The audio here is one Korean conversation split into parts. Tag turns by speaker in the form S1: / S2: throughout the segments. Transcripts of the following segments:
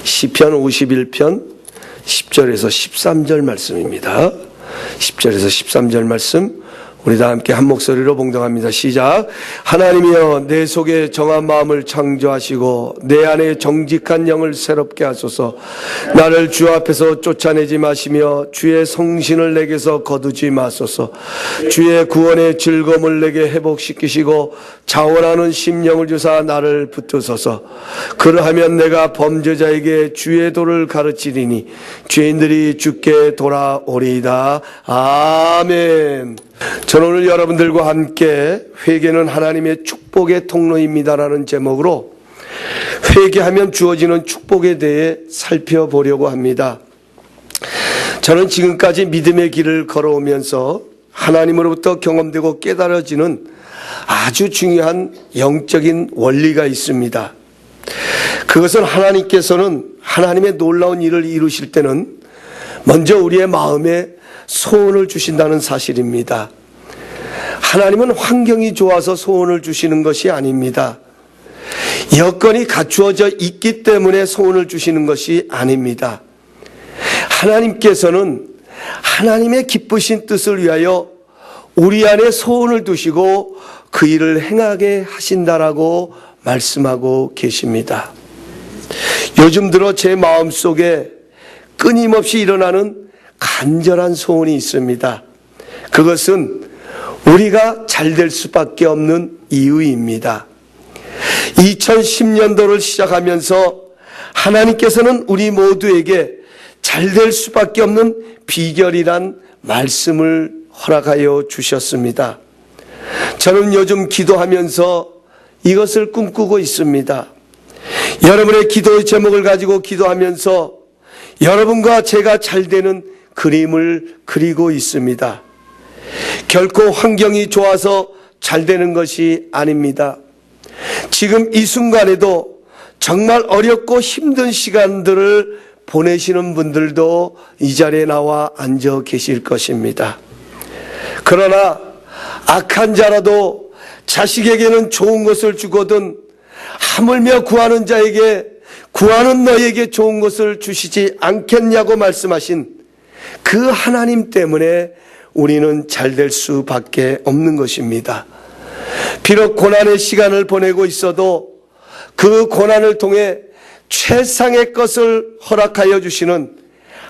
S1: 시편 51편 10절에서 13절 말씀입니다. 10절에서 13절 말씀 우리 다 함께 한 목소리로 봉독합니다. 시작. 하나님이여 내 속에 정한 마음을 창조하시고 내 안에 정직한 영을 새롭게 하소서. 나를 주 앞에서 쫓아내지 마시며 주의 성신을 내게서 거두지 마소서. 주의 구원의 즐거움을 내게 회복시키시고 자원하는 심령을 주사 나를 붙드소서. 그러하면 내가 범죄자에게 주의 도를 가르치리니 죄인들이 주께 돌아오리이다. 아멘. 저는 오늘 여러분들과 함께 회개는 하나님의 축복의 통로입니다라는 제목으로 회개하면 주어지는 축복에 대해 살펴보려고 합니다. 저는 지금까지 믿음의 길을 걸어오면서 하나님으로부터 경험되고 깨달아지는 아주 중요한 영적인 원리가 있습니다. 그것은 하나님께서는 하나님의 놀라운 일을 이루실 때는 먼저 우리의 마음에 소원을 주신다는 사실입니다. 하나님은 환경이 좋아서 소원을 주시는 것이 아닙니다. 여건이 갖추어져 있기 때문에 소원을 주시는 것이 아닙니다. 하나님께서는 하나님의 기쁘신 뜻을 위하여 우리 안에 소원을 두시고 그 일을 행하게 하신다라고 말씀하고 계십니다. 요즘 들어 제 마음속에 끊임없이 일어나는 간절한 소원이 있습니다. 그것은 우리가 잘 될 수밖에 없는 이유입니다. 2010년도를 시작하면서 하나님께서는 우리 모두에게 잘 될 수밖에 없는 비결이란 말씀을 허락하여 주셨습니다. 저는 요즘 기도하면서 이것을 꿈꾸고 있습니다. 여러분의 기도의 제목을 가지고 기도하면서 여러분과 제가 잘 되는 그림을 그리고 있습니다. 결코 환경이 좋아서 잘 되는 것이 아닙니다. 지금 이 순간에도 정말 어렵고 힘든 시간들을 보내시는 분들도 이 자리에 나와 앉아 계실 것입니다. 그러나 악한 자라도 자식에게는 좋은 것을 주거든 하물며 구하는 자에게 구하는 너에게 좋은 것을 주시지 않겠냐고 말씀하신 그 하나님 때문에 우리는 잘 될 수밖에 없는 것입니다. 비록 고난의 시간을 보내고 있어도 그 고난을 통해 최상의 것을 허락하여 주시는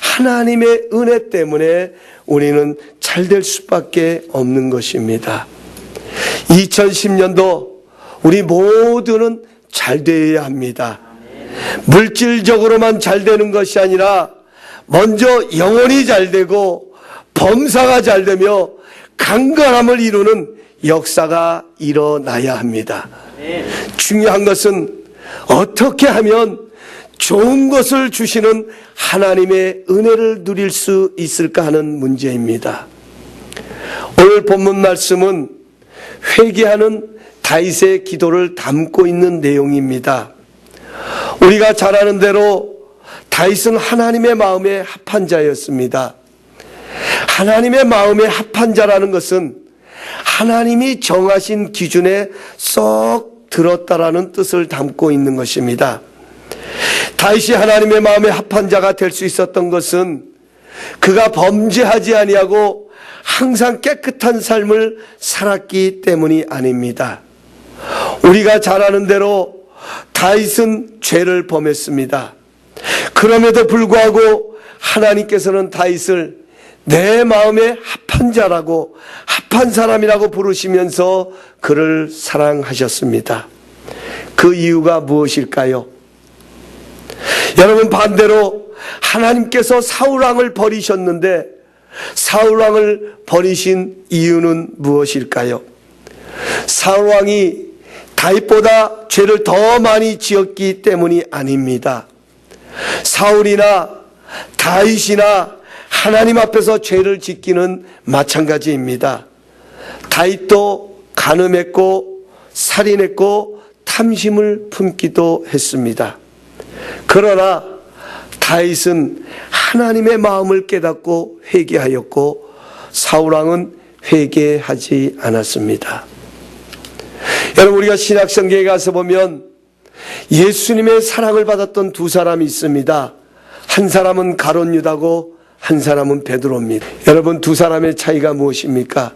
S1: 하나님의 은혜 때문에 우리는 잘 될 수밖에 없는 것입니다. 2010년도 우리 모두는 잘 되어야 합니다. 물질적으로만 잘 되는 것이 아니라 먼저 영혼이 잘 되고 범사가 잘 되며 강건함을 이루는 역사가 일어나야 합니다. 중요한 것은 어떻게 하면 좋은 것을 주시는 하나님의 은혜를 누릴 수 있을까 하는 문제입니다. 오늘 본문 말씀은 회개하는 다윗의 기도를 담고 있는 내용입니다. 우리가 잘 아는 대로 다윗은 하나님의 마음에 합한 자였습니다. 하나님의 마음에 합한 자라는 것은 하나님이 정하신 기준에 쏙 들었다라는 뜻을 담고 있는 것입니다. 다윗이 하나님의 마음에 합한 자가 될 수 있었던 것은 그가 범죄하지 아니하고 항상 깨끗한 삶을 살았기 때문이 아닙니다. 우리가 잘 아는 대로 다윗은 죄를 범했습니다. 그럼에도 불구하고 하나님께서는 다윗을 내 마음에 합한 자라고 합한 사람이라고 부르시면서 그를 사랑하셨습니다. 그 이유가 무엇일까요? 여러분, 반대로 하나님께서 사울왕을 버리셨는데 사울왕을 버리신 이유는 무엇일까요? 사울왕이 다윗보다 죄를 더 많이 지었기 때문이 아닙니다. 사울이나 다윗이나 하나님 앞에서 죄를 짓기는 마찬가지입니다. 다윗도 간음했고 살인했고 탐심을 품기도 했습니다. 그러나 다윗은 하나님의 마음을 깨닫고 회개하였고 사울왕은 회개하지 않았습니다. 여러분, 우리가 신약성경에 가서 보면 예수님의 사랑을 받았던 두 사람이 있습니다. 한 사람은 가룟 유다고 한 사람은 베드로입니다. 여러분, 두 사람의 차이가 무엇입니까?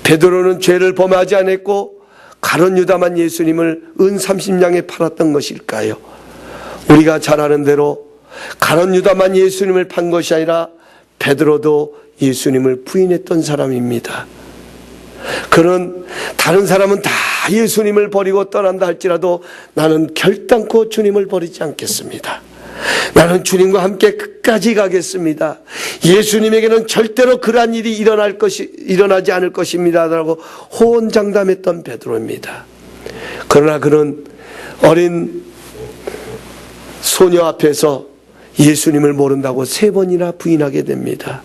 S1: 베드로는 죄를 범하지 않았고 가룟 유다만 예수님을 은 30냥에 팔았던 것일까요? 우리가 잘 아는 대로 가룟 유다만 예수님을 판 것이 아니라 베드로도 예수님을 부인했던 사람입니다. 그는 다른 사람은 다 예수님을 버리고 떠난다 할지라도 나는 결단코 주님을 버리지 않겠습니다. 나는 주님과 함께 끝까지 가겠습니다. 예수님에게는 절대로 그러한 일이 일어나지 않을 것입니다 라고 호언장담했던 베드로입니다. 그러나 그는 어린 소녀 앞에서 예수님을 모른다고 3번이나 부인하게 됩니다.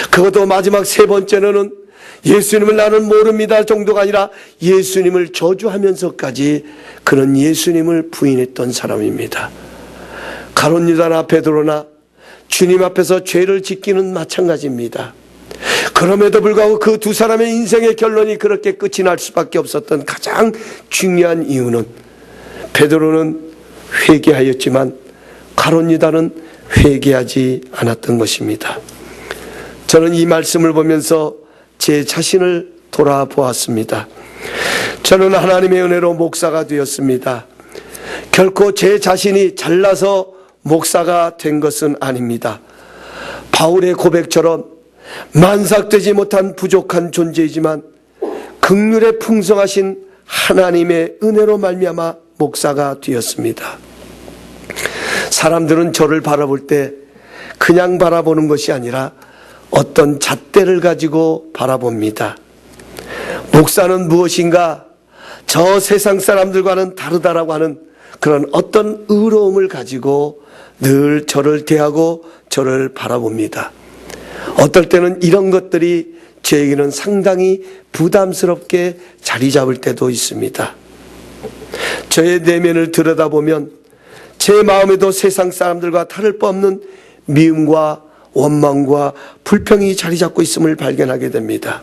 S1: 그것도 마지막 3번째는 예수님을 나는 모릅니다 정도가 아니라 예수님을 저주하면서까지 그는 예수님을 부인했던 사람입니다. 가룟 유다나 베드로나 주님 앞에서 죄를 짓기는 마찬가지입니다. 그럼에도 불구하고 그 두 사람의 인생의 결론이 그렇게 끝이 날 수밖에 없었던 가장 중요한 이유는 베드로는 회개하였지만 가룟 유다는 회개하지 않았던 것입니다. 저는 이 말씀을 보면서 제 자신을 돌아보았습니다. 저는 하나님의 은혜로 목사가 되었습니다. 결코 제 자신이 잘나서 목사가 된 것은 아닙니다. 바울의 고백처럼 만삭되지 못한 부족한 존재이지만 긍휼에 풍성하신 하나님의 은혜로 말미암아 목사가 되었습니다. 사람들은 저를 바라볼 때 그냥 바라보는 것이 아니라 어떤 잣대를 가지고 바라봅니다. 목사는 무엇인가 저 세상 사람들과는 다르다라고 하는 그런 어떤 의로움을 가지고 늘 저를 대하고 저를 바라봅니다. 어떨 때는 이런 것들이 저에게는 상당히 부담스럽게 자리 잡을 때도 있습니다. 저의 내면을 들여다보면 제 마음에도 세상 사람들과 다를 바 없는 미움과 원망과 불평이 자리 잡고 있음을 발견하게 됩니다.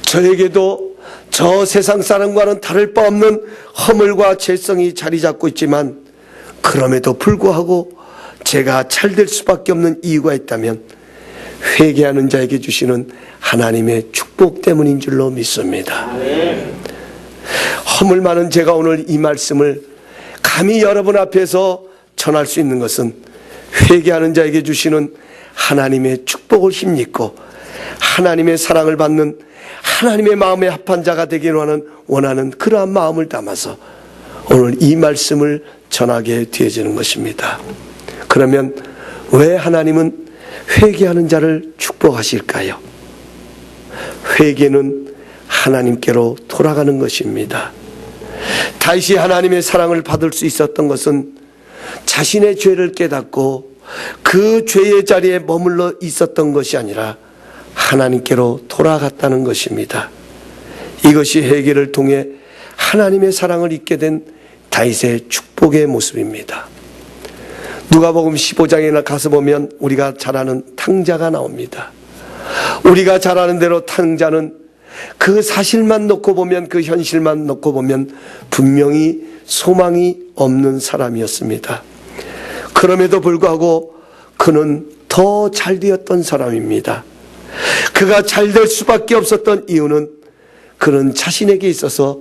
S1: 저에게도 저 세상 사람과는 다를 바 없는 허물과 죄성이 자리 잡고 있지만 그럼에도 불구하고 제가 잘될 수밖에 없는 이유가 있다면 회개하는 자에게 주시는 하나님의 축복 때문인 줄로 믿습니다. 허물 많은 제가 오늘 이 말씀을 감히 여러분 앞에서 전할 수 있는 것은 회개하는 자에게 주시는 하나님의 축복을 힘입고 하나님의 사랑을 받는 하나님의 마음에 합한 자가 되기를 원하는 그러한 마음을 담아서 오늘 이 말씀을 전하게 되어지는 것입니다. 그러면 왜 하나님은 회개하는 자를 축복하실까요? 회개는 하나님께로 돌아가는 것입니다. 다윗이 하나님의 사랑을 받을 수 있었던 것은 자신의 죄를 깨닫고 그 죄의 자리에 머물러 있었던 것이 아니라 하나님께로 돌아갔다는 것입니다. 이것이 회개를 통해 하나님의 사랑을 잊게 된 다윗의 축복의 모습입니다. 누가복음 15장에 가서 보면 우리가 잘 아는 탕자가 나옵니다. 우리가 잘 아는 대로 탕자는 그 사실만 놓고 보면, 그 현실만 놓고 보면 분명히 소망이 없는 사람이었습니다. 그럼에도 불구하고 그는 더 잘되었던 사람입니다. 그가 잘될 수밖에 없었던 이유는 그는 자신에게 있어서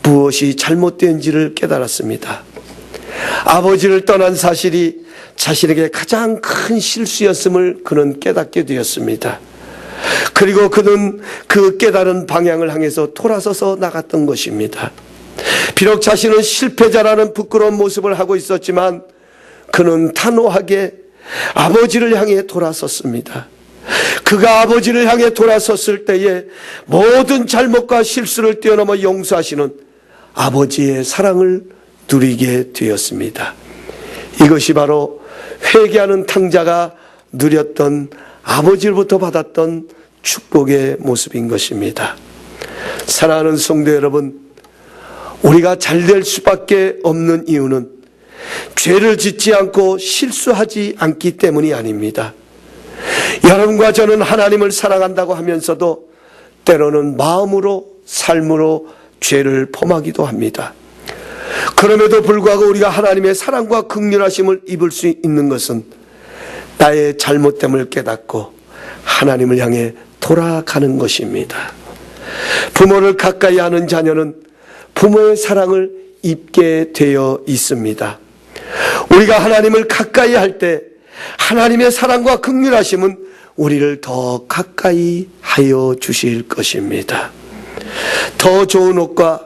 S1: 무엇이 잘못된지를 깨달았습니다. 아버지를 떠난 사실이 자신에게 가장 큰 실수였음을 그는 깨닫게 되었습니다. 그리고 그는 그 깨달은 방향을 향해서 돌아서서 나갔던 것입니다. 비록 자신은 실패자라는 부끄러운 모습을 하고 있었지만 그는 단호하게 아버지를 향해 돌아섰습니다. 그가 아버지를 향해 돌아섰을 때에 모든 잘못과 실수를 뛰어넘어 용서하시는 아버지의 사랑을 누리게 되었습니다. 이것이 바로 회개하는 탕자가 누렸던 아버지로부터 받았던 축복의 모습인 것입니다. 사랑하는 성도 여러분, 우리가 잘될 수밖에 없는 이유는 죄를 짓지 않고 실수하지 않기 때문이 아닙니다. 여러분과 저는 하나님을 사랑한다고 하면서도 때로는 마음으로 삶으로 죄를 범하기도 합니다. 그럼에도 불구하고 우리가 하나님의 사랑과 긍휼하심을 입을 수 있는 것은 나의 잘못됨을 깨닫고 하나님을 향해 돌아가는 것입니다. 부모를 가까이 하는 자녀는 부모의 사랑을 입게 되어 있습니다. 우리가 하나님을 가까이 할 때 하나님의 사랑과 긍휼하심은 우리를 더 가까이 하여 주실 것입니다. 더 좋은 옷과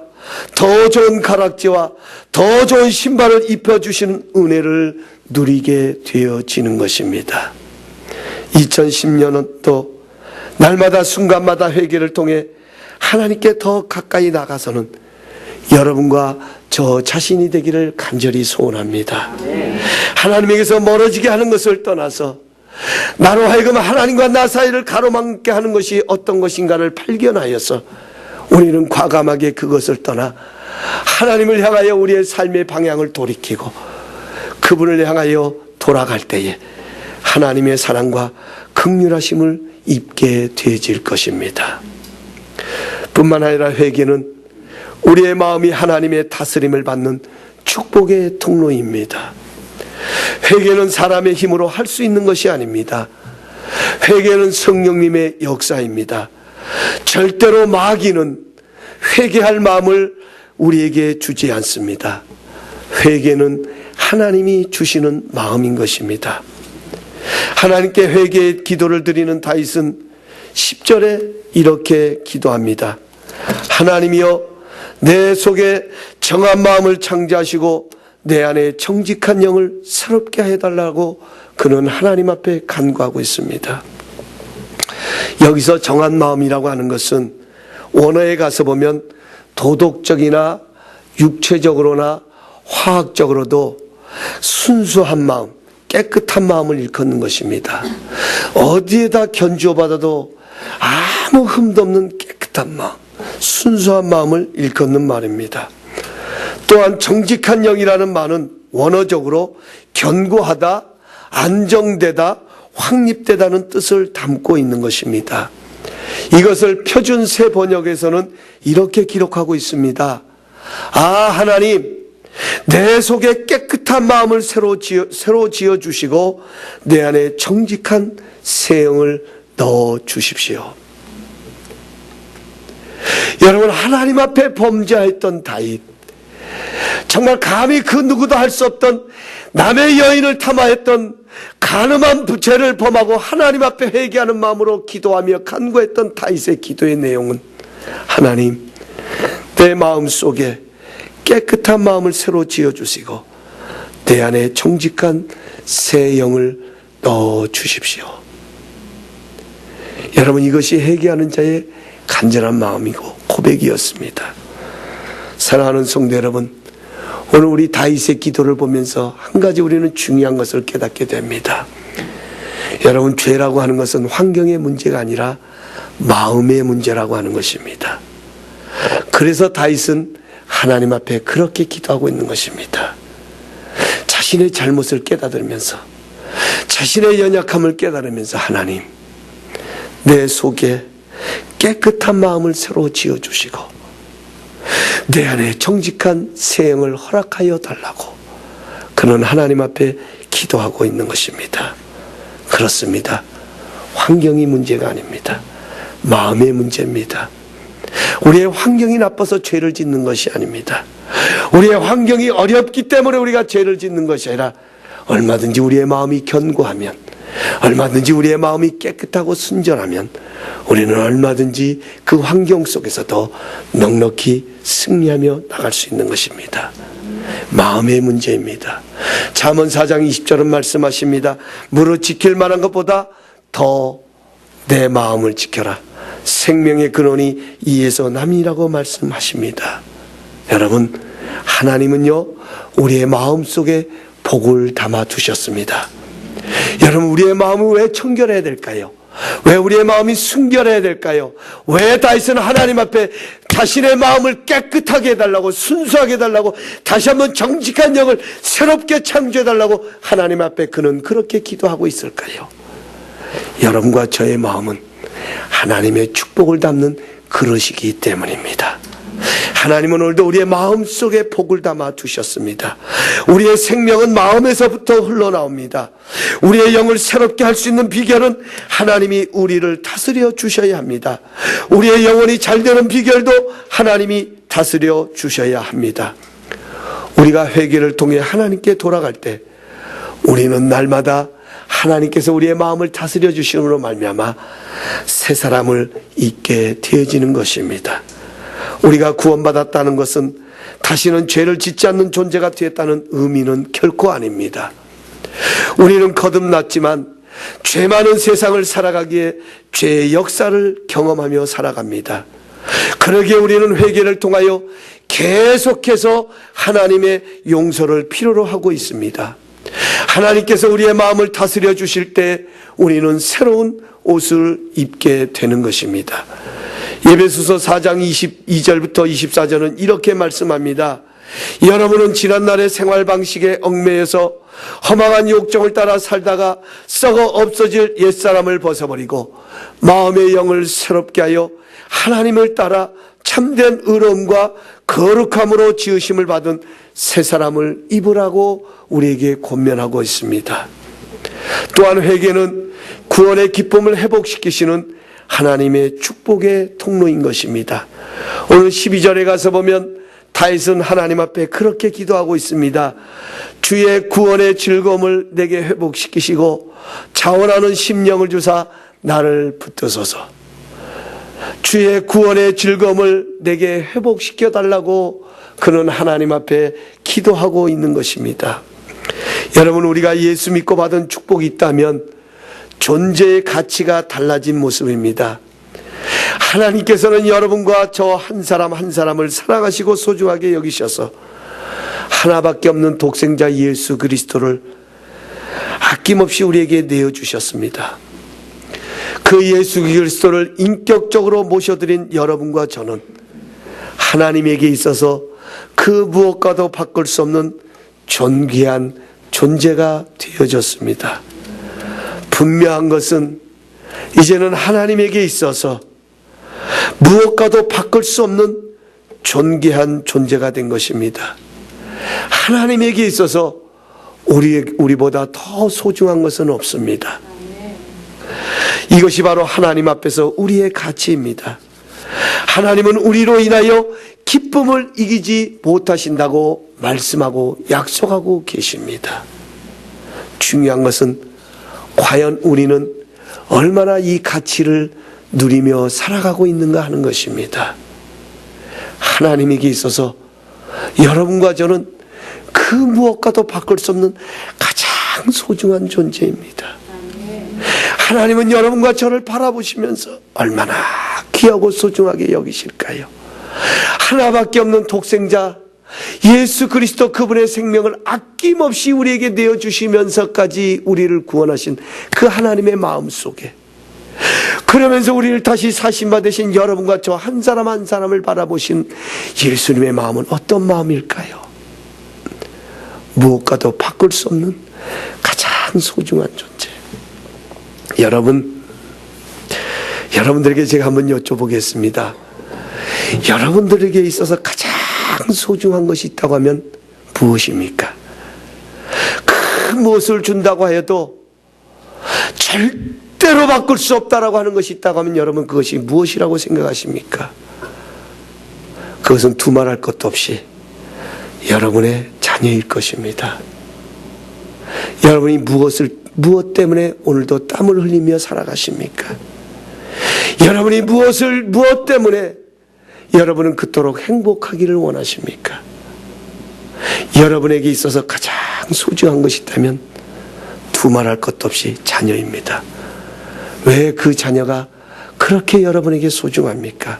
S1: 더 좋은 가락지와 더 좋은 신발을 입혀주시는 은혜를 누리게 되어지는 것입니다. 2010년은 또 날마다 순간마다 회개를 통해 하나님께 더 가까이 나가서는 여러분과 저 자신이 되기를 간절히 소원합니다. 하나님에게서 멀어지게 하는 것을 떠나서 나로 하여금 하나님과 나 사이를 가로막게 하는 것이 어떤 것인가를 발견하여서 우리는 과감하게 그것을 떠나 하나님을 향하여 우리의 삶의 방향을 돌이키고 그분을 향하여 돌아갈 때에 하나님의 사랑과 긍휼하심을 입게 되어질 것입니다. 뿐만 아니라 회개는 우리의 마음이 하나님의 다스림을 받는 축복의 통로입니다. 회개는 사람의 힘으로 할 수 있는 것이 아닙니다. 회개는 성령님의 역사입니다. 절대로 마귀는 회개할 마음을 우리에게 주지 않습니다. 회개는 하나님이 주시는 마음인 것입니다. 하나님께 회개의 기도를 드리는 다윗은 10절에 이렇게 기도합니다. 하나님이여 내 속에 정한 마음을 창조하시고 내 안에 정직한 영을 새롭게 해달라고 그는 하나님 앞에 간구하고 있습니다. 여기서 정한 마음이라고 하는 것은 원어에 가서 보면 도덕적이나 육체적으로나 화학적으로도 순수한 마음, 깨끗한 마음을 일컫는 것입니다. 어디에다 견주어받아도 아무 흠도 없는 깨끗한 마음, 순수한 마음을 일컫는 말입니다. 또한 정직한 영이라는 말은 원어적으로 견고하다, 안정되다, 확립되다는 뜻을 담고 있는 것입니다. 이것을 표준 새 번역에서는 이렇게 기록하고 있습니다. 아, 하나님, 내 속에 깨끗한 마음을 새로 지어 주시고 내 안에 정직한 새 영을 넣어 주십시오. 여러분, 하나님 앞에 범죄했던 다윗, 정말 감히 그 누구도 할 수 없던 남의 여인을 탐하였던 간음한 죄를 범하고 하나님 앞에 회개하는 마음으로 기도하며 간구했던 다윗의 기도의 내용은 하나님, 내 마음 속에 깨끗한 마음을 새로 지어주시고 내 안에 정직한 새 영을 넣어 주십시오. 여러분, 이것이 회개하는 자의 간절한 마음이고 고백이었습니다. 사랑하는 성도 여러분, 오늘 우리 다윗의 기도를 보면서 한 가지 우리는 중요한 것을 깨닫게 됩니다. 여러분, 죄라고 하는 것은 환경의 문제가 아니라 마음의 문제라고 하는 것입니다. 그래서 다윗은 하나님 앞에 그렇게 기도하고 있는 것입니다. 자신의 잘못을 깨달으면서, 자신의 연약함을 깨달으면서 하나님, 내 속에 깨끗한 마음을 새로 지어주시고 내 안에 정직한 새 영을 허락하여 달라고 그는 하나님 앞에 기도하고 있는 것입니다. 그렇습니다. 환경이 문제가 아닙니다. 마음의 문제입니다. 우리의 환경이 나빠서 죄를 짓는 것이 아닙니다. 우리의 환경이 어렵기 때문에 우리가 죄를 짓는 것이 아니라 얼마든지 우리의 마음이 견고하면, 얼마든지 우리의 마음이 깨끗하고 순전하면 우리는 얼마든지 그 환경 속에서도 넉넉히 승리하며 나갈 수 있는 것입니다. 마음의 문제입니다. 잠언 4장 20절은 말씀하십니다. 무릇 지킬 만한 것보다 더 내 마음을 지켜라. 생명의 근원이 이에서 남이라고 말씀하십니다. 여러분, 하나님은요, 우리의 마음속에 복을 담아 두셨습니다. 여러분, 우리의 마음을 왜 청결해야 될까요? 왜 우리의 마음이 순결해야 될까요? 왜 다윗은 하나님 앞에 자신의 마음을 깨끗하게 해달라고, 순수하게 해달라고, 다시 한번 정직한 영을 새롭게 창조해달라고 하나님 앞에 그는 그렇게 기도하고 있을까요? 여러분과 저의 마음은 하나님의 축복을 담는 그릇이기 때문입니다. 하나님은 오늘도 우리의 마음속에 복을 담아 두셨습니다. 우리의 생명은 마음에서부터 흘러나옵니다. 우리의 영을 새롭게 할 수 있는 비결은 하나님이 우리를 다스려 주셔야 합니다. 우리의 영혼이 잘 되는 비결도 하나님이 다스려 주셔야 합니다. 우리가 회개를 통해 하나님께 돌아갈 때 우리는 날마다 하나님께서 우리의 마음을 다스려 주심으로 말미암아 새 사람을 잊게 되어지는 것입니다. 우리가 구원받았다는 것은 다시는 죄를 짓지 않는 존재가 되었다는 의미는 결코 아닙니다. 우리는 거듭났지만 죄 많은 세상을 살아가기에 죄의 역사를 경험하며 살아갑니다. 그러기에 우리는 회개를 통하여 계속해서 하나님의 용서를 필요로 하고 있습니다. 하나님께서 우리의 마음을 다스려 주실 때 우리는 새로운 옷을 입게 되는 것입니다. 에베소서 4장 22절부터 24절은 이렇게 말씀합니다. 여러분은 지난날의 생활 방식에 얽매여서 허망한 욕정을 따라 살다가 썩어 없어질 옛사람을 벗어버리고 마음의 영을 새롭게 하여 하나님을 따라 참된 의로움과 거룩함으로 지으심을 받은 새 사람을 입으라고 우리에게 권면하고 있습니다. 또한 회개는 구원의 기쁨을 회복시키시는 하나님의 축복의 통로인 것입니다. 오늘 12절에 가서 보면 다윗은 하나님 앞에 그렇게 기도하고 있습니다. 주의 구원의 즐거움을 내게 회복시키시고 자원하는 심령을 주사 나를 붙드소서. 주의 구원의 즐거움을 내게 회복시켜 달라고 그는 하나님 앞에 기도하고 있는 것입니다. 여러분, 우리가 예수 믿고 받은 축복이 있다면 존재의 가치가 달라진 모습입니다. 하나님께서는 여러분과 저 한 사람 한 사람을 사랑하시고 소중하게 여기셔서 하나밖에 없는 독생자 예수 그리스도를 아낌없이 우리에게 내어주셨습니다. 그 예수 그리스도를 인격적으로 모셔드린 여러분과 저는 하나님에게 있어서 그 무엇과도 바꿀 수 없는 존귀한 존재가 되어졌습니다. 분명한 것은 이제는 하나님에게 있어서 무엇과도 바꿀 수 없는 존귀한 존재가 된 것입니다. 하나님에게 있어서 우리보다 더 소중한 것은 없습니다. 이것이 바로 하나님 앞에서 우리의 가치입니다. 하나님은 우리로 인하여 기쁨을 이기지 못하신다고 말씀하고 약속하고 계십니다. 중요한 것은 과연 우리는 얼마나 이 가치를 누리며 살아가고 있는가 하는 것입니다. 하나님에게 있어서 여러분과 저는 그 무엇과도 바꿀 수 없는 가장 소중한 존재입니다. 하나님은 여러분과 저를 바라보시면서 얼마나 귀하고 소중하게 여기실까요? 하나밖에 없는 독생자 예수 그리스도 그분의 생명을 아낌없이 우리에게 내어주시면서까지 우리를 구원하신 그 하나님의 마음 속에, 그러면서 우리를 다시 사신받으신 여러분과 저 한 사람 한 사람을 바라보신 예수님의 마음은 어떤 마음일까요? 무엇과도 바꿀 수 없는 가장 소중한 존재. 여러분들에게 제가 한번 여쭤보겠습니다. 여러분들에게 있어서 가장 소중한 것이 있다고 하면 무엇입니까? 그 무엇을 준다고 하여도 절대로 바꿀 수 없다라고 하는 것이 있다고 하면 여러분 그것이 무엇이라고 생각하십니까? 그것은 두말할 것도 없이 여러분의 자녀일 것입니다. 여러분이 무엇 때문에 오늘도 땀을 흘리며 살아가십니까? 여러분이 무엇 때문에 여러분은 그토록 행복하기를 원하십니까? 여러분에게 있어서 가장 소중한 것이 있다면 두말할 것도 없이 자녀입니다. 왜 그 자녀가 그렇게 여러분에게 소중합니까?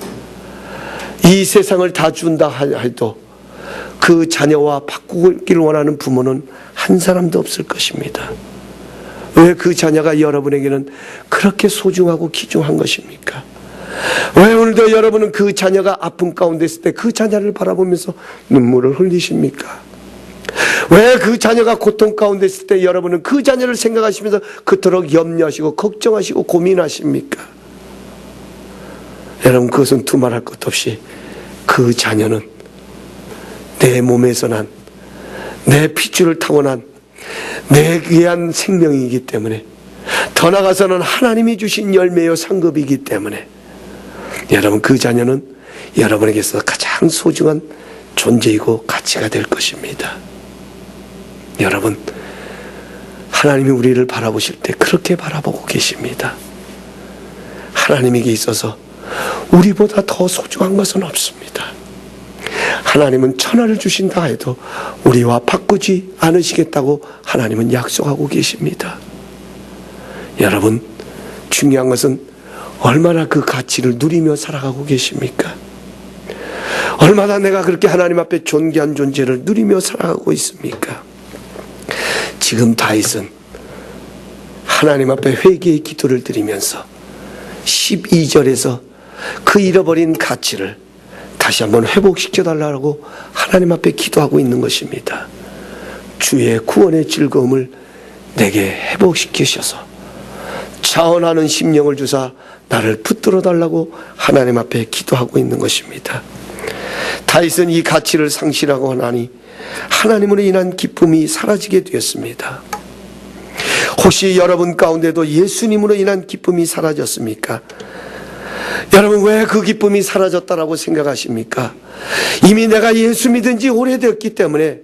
S1: 이 세상을 다 준다 해도 그 자녀와 바꾸기를 원하는 부모는 한 사람도 없을 것입니다. 왜 그 자녀가 여러분에게는 그렇게 소중하고 귀중한 것입니까? 왜 오늘도 여러분은 그 자녀가 아픔 가운데 있을 때 그 자녀를 바라보면서 눈물을 흘리십니까? 왜 그 자녀가 고통 가운데 있을 때 여러분은 그 자녀를 생각하시면서 그토록 염려하시고 걱정하시고 고민하십니까? 여러분, 그것은 두말할 것 없이 그 자녀는 내 몸에서 난, 내 핏줄을 타고 난 내 귀한 생명이기 때문에, 더 나아가서는 하나님이 주신 열매요 상급이기 때문에 여러분, 그 자녀는 여러분에게서 가장 소중한 존재이고 가치가 될 것입니다. 여러분, 하나님이 우리를 바라보실 때 그렇게 바라보고 계십니다. 하나님에게 있어서 우리보다 더 소중한 것은 없습니다. 하나님은 천하를 주신다 해도 우리와 바꾸지 않으시겠다고 하나님은 약속하고 계십니다. 여러분, 중요한 것은 얼마나 그 가치를 누리며 살아가고 계십니까? 얼마나 내가 그렇게 하나님 앞에 존귀한 존재를 누리며 살아가고 있습니까? 지금 다윗은 하나님 앞에 회개의 기도를 드리면서 12절에서 그 잃어버린 가치를 다시 한번 회복시켜달라고 하나님 앞에 기도하고 있는 것입니다. 주의 구원의 즐거움을 내게 회복시키셔서 자원하는 심령을 주사 나를 붙들어 달라고 하나님 앞에 기도하고 있는 것입니다. 다윗은 이 가치를 상실하고 하나니 하나님으로 인한 기쁨이 사라지게 되었습니다. 혹시 여러분 가운데도 예수님으로 인한 기쁨이 사라졌습니까? 여러분, 왜 그 기쁨이 사라졌다라고 생각하십니까? 이미 내가 예수 믿은 지 오래되었기 때문에,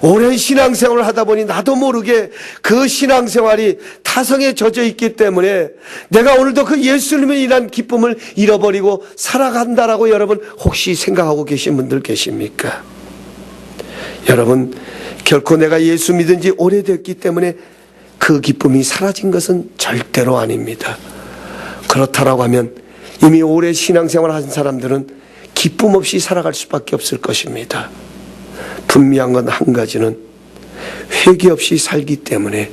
S1: 오랜 신앙생활을 하다 보니 나도 모르게 그 신앙생활이 타성에 젖어 있기 때문에 내가 오늘도 그 예수님에 인한 기쁨을 잃어버리고 살아간다라고 여러분 혹시 생각하고 계신 분들 계십니까? 여러분, 결코 내가 예수 믿은 지 오래됐기 때문에 그 기쁨이 사라진 것은 절대로 아닙니다. 그렇다라고 하면 이미 오래 신앙생활 한 사람들은 기쁨 없이 살아갈 수밖에 없을 것입니다. 분명한 건 한 가지는 회개 없이 살기 때문에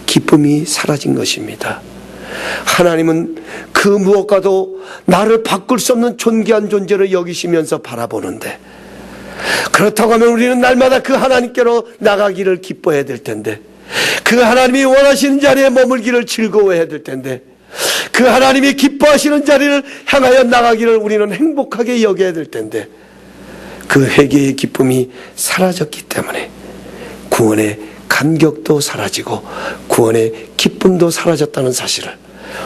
S1: 기쁨이 사라진 것입니다. 하나님은 그 무엇과도 나를 바꿀 수 없는 존귀한 존재를 여기시면서 바라보는데, 그렇다고 하면 우리는 날마다 그 하나님께로 나가기를 기뻐해야 될 텐데, 그 하나님이 원하시는 자리에 머물기를 즐거워해야 될 텐데, 그 하나님이 기뻐하시는 자리를 향하여 나가기를 우리는 행복하게 여겨야 될 텐데, 그 회개의 기쁨이 사라졌기 때문에 구원의 감격도 사라지고 구원의 기쁨도 사라졌다는 사실을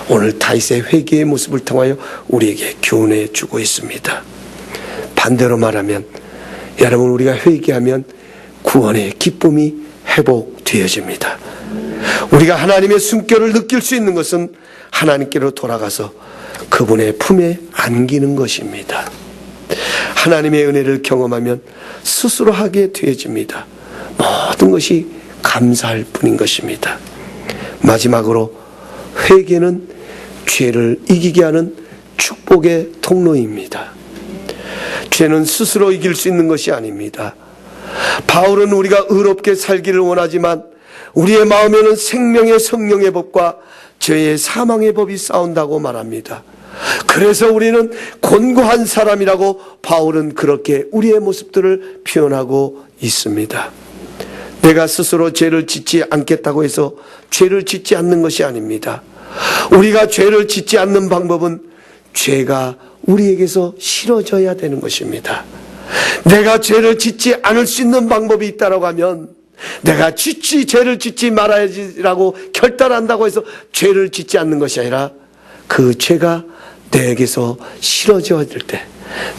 S1: 오늘 다윗의 회개의 모습을 통하여 우리에게 교훈해 주고 있습니다. 반대로 말하면 여러분, 우리가 회개하면 구원의 기쁨이 회복되어집니다. 우리가 하나님의 숨결을 느낄 수 있는 것은 하나님께로 돌아가서 그분의 품에 안기는 것입니다. 하나님의 은혜를 경험하면 스스로 하게 되어집니다. 모든 것이 감사할 뿐인 것입니다. 마지막으로, 회개는 죄를 이기게 하는 축복의 통로입니다. 죄는 스스로 이길 수 있는 것이 아닙니다. 바울은 우리가 의롭게 살기를 원하지만 우리의 마음에는 생명의 성령의 법과 죄의 사망의 법이 싸운다고 말합니다. 그래서 우리는 곤고한 사람이라고 바울은 그렇게 우리의 모습들을 표현하고 있습니다. 내가 스스로 죄를 짓지 않겠다고 해서 죄를 짓지 않는 것이 아닙니다. 우리가 죄를 짓지 않는 방법은 죄가 우리에게서 싫어져야 되는 것입니다. 내가 죄를 짓지 않을 수 있는 방법이 있다고 하면, 내가 죄를 짓지 말아야지라고 결단한다고 해서 죄를 짓지 않는 것이 아니라, 그 죄가 내게서 싫어져야 될 때,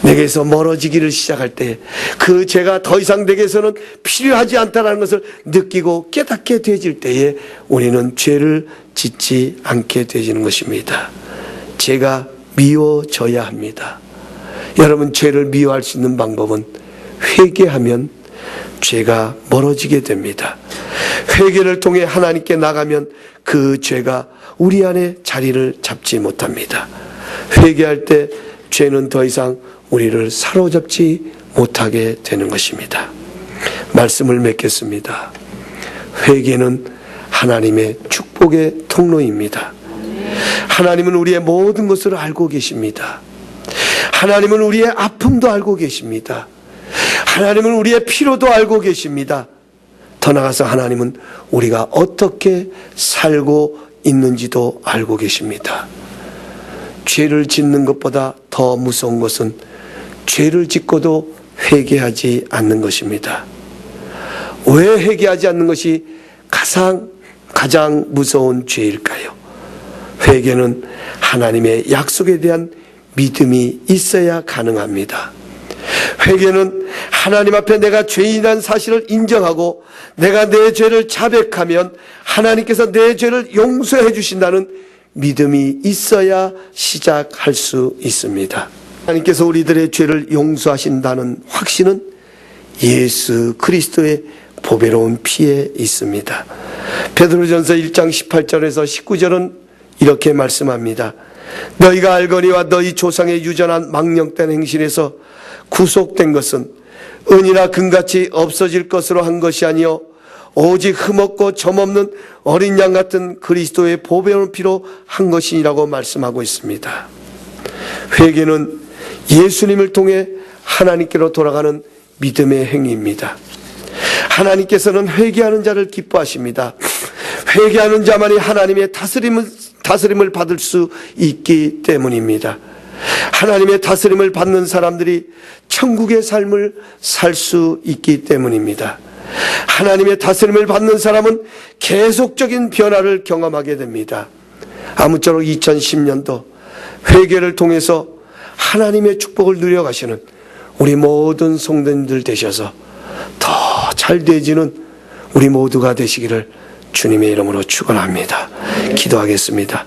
S1: 내게서 멀어지기를 시작할 때, 그 죄가 더 이상 내게서는 필요하지 않다는 것을 느끼고 깨닫게 되어질 때에 우리는 죄를 짓지 않게 되어지는 것입니다. 죄가 미워져야 합니다. 여러분, 죄를 미워할 수 있는 방법은 회개하면 죄가 멀어지게 됩니다. 회개를 통해 하나님께 나가면 그 죄가 우리 안에 자리를 잡지 못합니다. 회개할 때 죄는 더 이상 우리를 사로잡지 못하게 되는 것입니다. 말씀을 맺겠습니다. 회개는 하나님의 축복의 통로입니다. 하나님은 우리의 모든 것을 알고 계십니다. 하나님은 우리의 아픔도 알고 계십니다. 하나님은 우리의 피로도 알고 계십니다. 더 나아가서 하나님은 우리가 어떻게 살고 있는지도 알고 계십니다. 죄를 짓는 것보다 더 무서운 것은 죄를 짓고도 회개하지 않는 것입니다. 왜 회개하지 않는 것이 가장 무서운 죄일까요? 회개는 하나님의 약속에 대한 믿음이 있어야 가능합니다. 회개는 하나님 앞에 내가 죄인이라는 사실을 인정하고 내가 내 죄를 자백하면 하나님께서 내 죄를 용서해 주신다는 믿음이 있어야 시작할 수 있습니다. 하나님께서 우리들의 죄를 용서하신다는 확신은 예수 그리스도의 보배로운 피에 있습니다. 베드로전서 1장 18절에서 19절은 이렇게 말씀합니다. 너희가 알거니와 너희 조상의 유전한 망령된 행실에서 구속된 것은 은이나 금같이 없어질 것으로 한 것이 아니요 오직 흠없고 점없는 어린 양 같은 그리스도의 보배로운 피로 한 것이라고 말씀하고 있습니다. 회개는 예수님을 통해 하나님께로 돌아가는 믿음의 행위입니다. 하나님께서는 회개하는 자를 기뻐하십니다. 회개하는 자만이 하나님의 다스림을 받을 수 있기 때문입니다. 하나님의 다스림을 받는 사람들이 천국의 삶을 살 수 있기 때문입니다. 하나님의 다스림을 받는 사람은 계속적인 변화를 경험하게 됩니다. 아무쪼록 2010년도 회개를 통해서 하나님의 축복을 누려가시는 우리 모든 성도님들 되셔서 더 잘 되지는 우리 모두가 되시기를 주님의 이름으로 축원합니다. 기도하겠습니다.